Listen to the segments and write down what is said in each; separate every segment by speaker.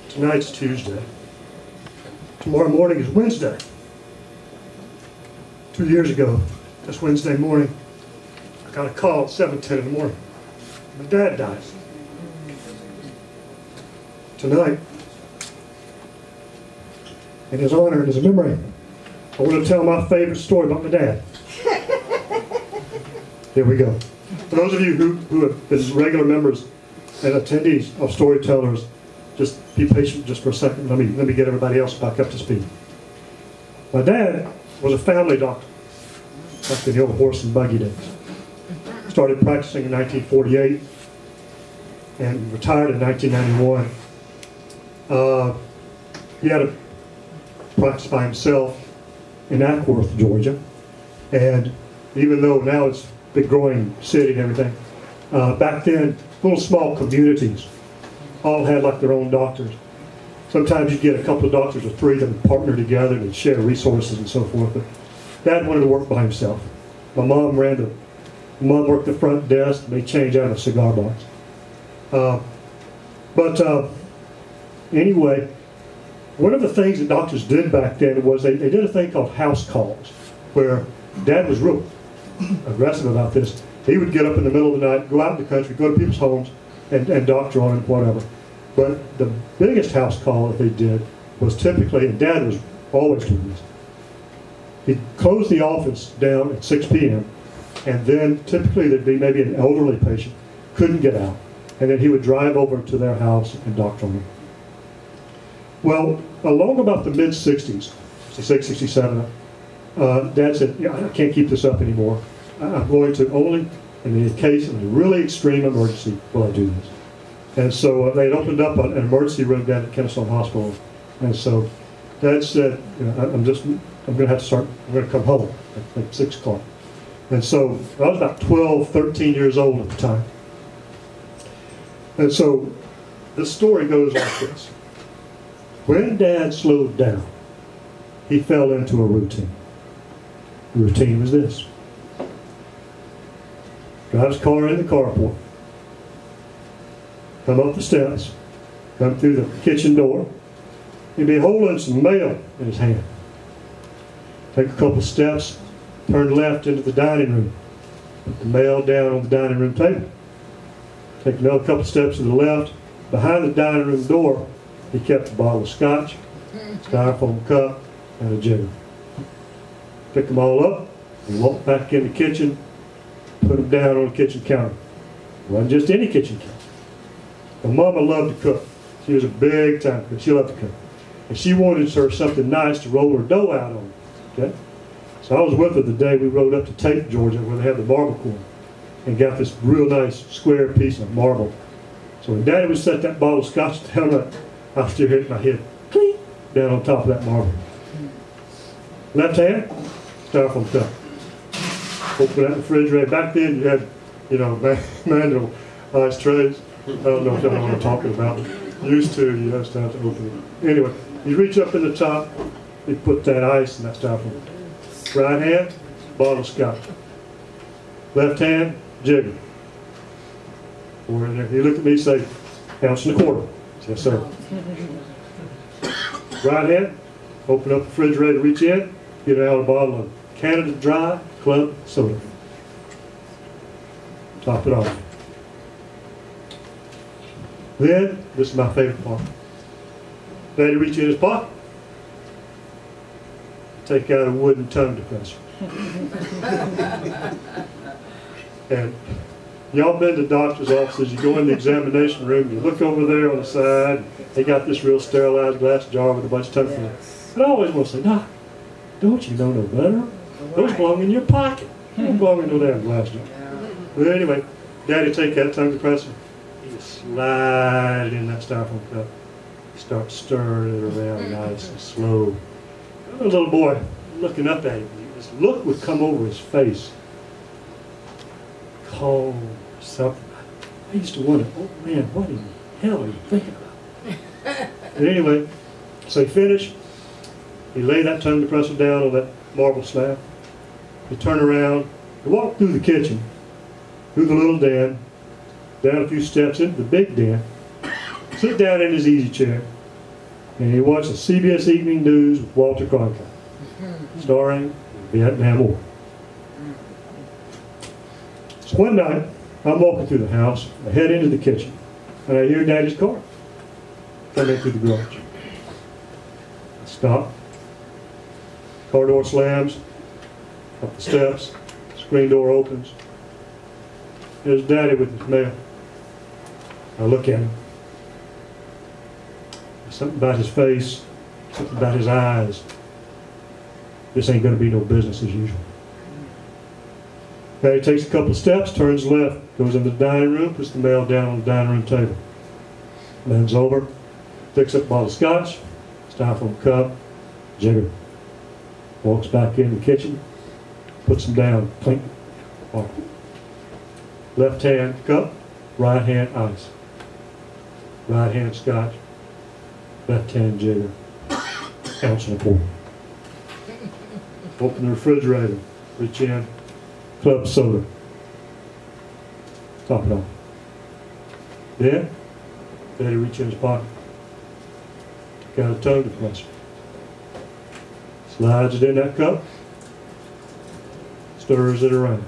Speaker 1: Tonight's Tuesday. Tomorrow morning is Wednesday. 2 years ago, this Wednesday morning, I got a call at 7:10 in the morning. My dad dies. Tonight, in his honor and his memory, I want to tell my favorite story about my dad. Here we go. For those of you who have been regular members and attendees of Storytellers, just be patient just for a second. Let me get everybody else back up to speed. My dad was a family doctor, back in the old horse and buggy days. Started practicing in 1948 and retired in 1991. He had a practice by himself in Ackworth, Georgia, and even though now it's a big growing city and everything, back then little small communities all had like their own doctors. Sometimes you get a couple of doctors or three that would partner together and share resources and so forth. But Dad wanted to work by himself. My mom worked the front desk, and they changed out of a cigar box. Anyway, one of the things that doctors did back then was they did a thing called house calls, where Dad was real aggressive about this. He would get up in the middle of the night, go out in the country, go to people's homes, and doctor on them, whatever. But the biggest house call that they did was typically, and Dad was always doing this, he'd close the office down at 6 p.m., and then typically there'd be maybe an elderly patient, couldn't get out, and then he would drive over to their house and doctor on them. Well, along about the mid-60s, 66, 67, Dad said, yeah, I can't keep this up anymore. I'm going to only, in the case of a really extreme emergency, will I do this. And so they had opened up an emergency room down at Kennesaw Hospital. And so Dad said, you know, I'm going to come home at 6 o'clock. And so I was about 12, 13 years old at the time. And so this story goes like this. When Dad slowed down, he fell into a routine. The routine was this. Drive his car in the carport, come up the steps, come through the kitchen door, he'd be holding some mail in his hand. Take a couple steps, turn left into the dining room, put the mail down on the dining room table. Take another couple steps to the left, behind the dining room door, he kept a bottle of scotch, styrofoam cup, and a jigger. Pick them all up, and walk back in the kitchen, put them down on the kitchen counter. It wasn't just any kitchen counter. My mama loved to cook. She was a big time cook. She loved to cook. And she wanted her something nice to roll her dough out on. Okay? So I was with her the day we rode up to Tate, Georgia, where they have the marble corn, and got this real nice square piece of marble. So when Daddy would set that bottle of scotch down, I was still hitting my head, clink, down on top of that marble. Left hand, styrofoam cup. Open that refrigerator. Back then you had, you know, manual ice trays. I don't know if y'all know what I'm talking about. Used to, you have to open it. Anyway, you reach up in the top, you put that ice in that styrofoam. Right hand, bottle of scotch. Left hand, jigger. Pour in there. You look at me and say, ounce and a quarter. Yes, sir. Right hand, open up the refrigerator, reach in, get out a bottle of Canada Dry Club soda. Top it off. Then, this is my favorite part. Daddy reach in his pocket, take out a wooden tongue depressor. And y'all been to doctor's offices, you go in the examination room, you look over there on the side, they got this real sterilized glass jar with a bunch of tongue fillers. And I always want to say, Doc, don't you know no better? Those belong in your pocket. They don't belong in no damn glass jar. But anyway, Daddy take that tongue depressor, he just slide it in that styrofoam cup, start stirring it around nice and slow. The little boy looking up at him, this look would come over his face. Calm or something. I used to wonder, oh man, what in the hell are you thinking about? And anyway, so he finished. He laid that tongue depressor down on that marble slab. He turned around, he walked through the kitchen, through the little den, down a few steps into the big den, sit down in his easy chair, and he watched the CBS Evening News with Walter Cronkite, starring the Vietnam War. So one night, I'm walking through the house, I head into the kitchen, and I hear Daddy's car coming through the garage. I stop, car door slams, up the steps, screen door opens. There's Daddy with his mail. I look at him. There's something about his face, something about his eyes. This ain't going to be no business as usual. Daddy takes a couple of steps, turns left, goes into the dining room, puts the mail down on the dining room table. Bends over, picks up a bottle of scotch, styrofoam cup, jigger. Walks back in the kitchen, puts them down, clink, water. Left hand cup, right hand ice. Right hand scotch, left hand jigger, ounce and a quarter. Open the refrigerator, reach in, club soda. Top it off. Then, Daddy reach in his pocket. Got a tongue depressor. Slides it in that cup, stirs it around.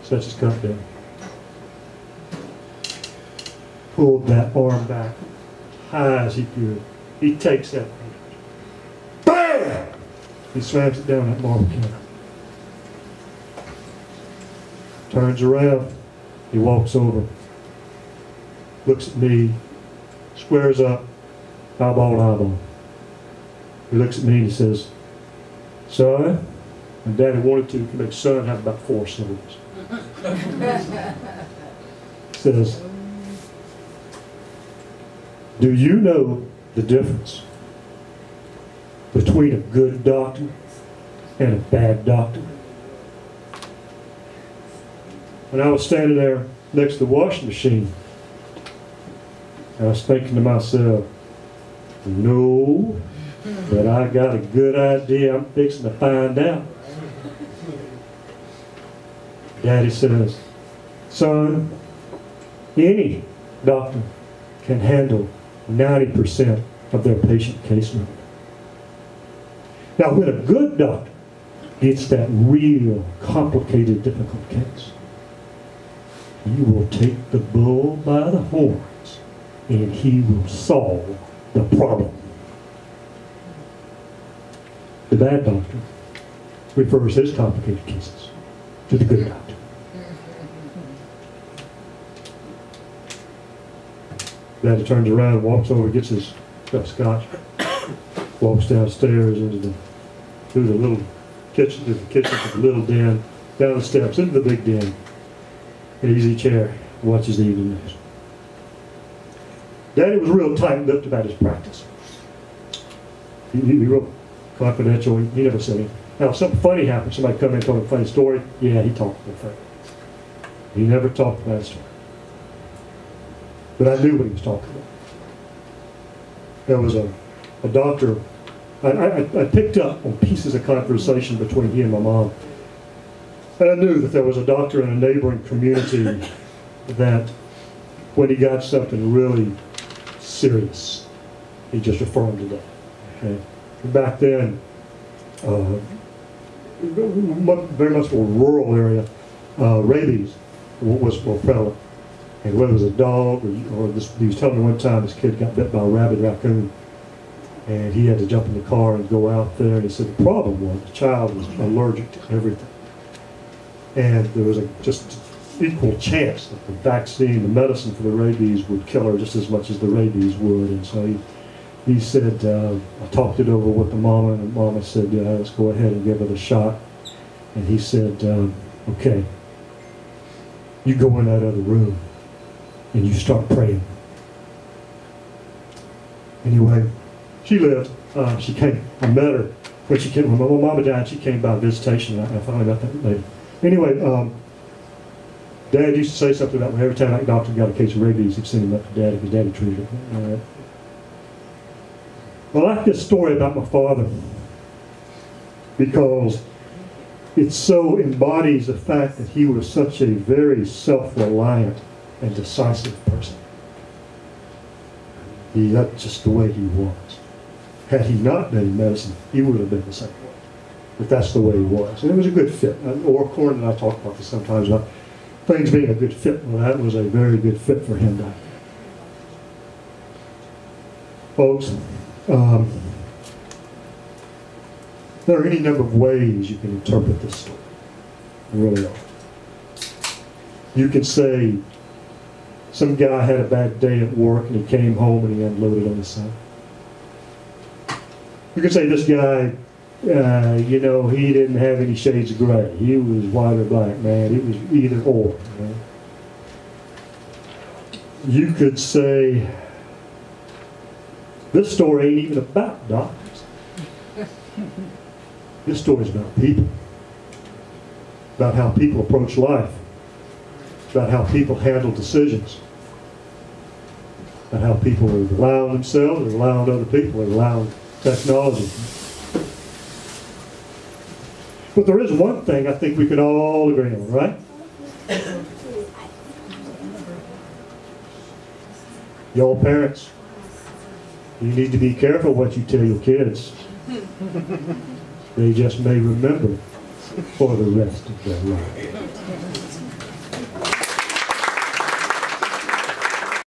Speaker 1: Sets his cup down. Pulled that arm back, high as he could. He takes that. BAM! He slams it down that marble counter. Turns around. He walks over. Looks at me. Squares up. Eyeball to eyeball. He looks at me and he says, "Son," and Daddy wanted to, he could make son have about 4 syllables. Says, "Do you know the difference between a good doctor and a bad doctor?" When I was standing there next to the washing machine, I was thinking to myself, no, but I got a good idea I'm fixing to find out. Daddy says, "Son, any doctor can handle 90% of their patient caseload. Now, when a good doctor gets that real, complicated, difficult case, you will take the bull by the horns and he will solve the problem. The bad doctor refers his complicated cases to the good doctor." Daddy turns around, walks over, gets his cup of scotch, walks downstairs through the little kitchen, to the little den, down the steps, into the big den, in an easy chair, watches the evening news. Daddy was real tight-lipped about his practice. He real confidential. He never said anything. Now, if something funny happened, somebody come in and told him a funny story, yeah, he talked about that. He never talked about a story. But I knew what he was talking about. There was a doctor. I picked up on pieces of conversation between he and my mom. And I knew that there was a doctor in a neighboring community that when he got something really serious, he just referred to that. Okay? Back then, very much more rural area, rabies was more prevalent. And whether it was a dog or this, he was telling me one time this kid got bit by a rabid raccoon, and he had to jump in the car and go out there. And he said the problem was the child was allergic to everything, and there was a just equal chance that the vaccine, the medicine for the rabies, would kill her just as much as the rabies would. And so he said, I talked it over with the mama, and the mama said, yeah, let's go ahead and give it a shot. And he said, okay, you go in that other room and you start praying. Anyway, she lived. She came. I met her when she came. When my mama died, she came by visitation. I finally met that lady. Anyway, Dad used to say something about every time that doctor got a case of rabies, he'd send him up to Daddy because Daddy treated it. I like this story about my father because it so embodies the fact that he was such a very self-reliant and decisive person. That's just the way he was. Had he not been in medicine, he would have been the same way. But that's the way he was. And it was a good fit. Corn and I talk about this sometimes, about things being a good fit. Well, that was a very good fit for him. Folks, there are any number of ways you can interpret this story. There really are. You can say some guy had a bad day at work and he came home and he unloaded on his son. You can say this guy, you know, he didn't have any shades of gray. He was white or black, man. It was either or. You could say, this story ain't even about doctors. This story is about people. About how people approach life. About how people handle decisions. About how people are relying on themselves, or relying on other people, or relying on technology. But there is one thing I think we can all agree on, right? Y'all parents, you need to be careful what you tell your kids. They just may remember for the rest of their life.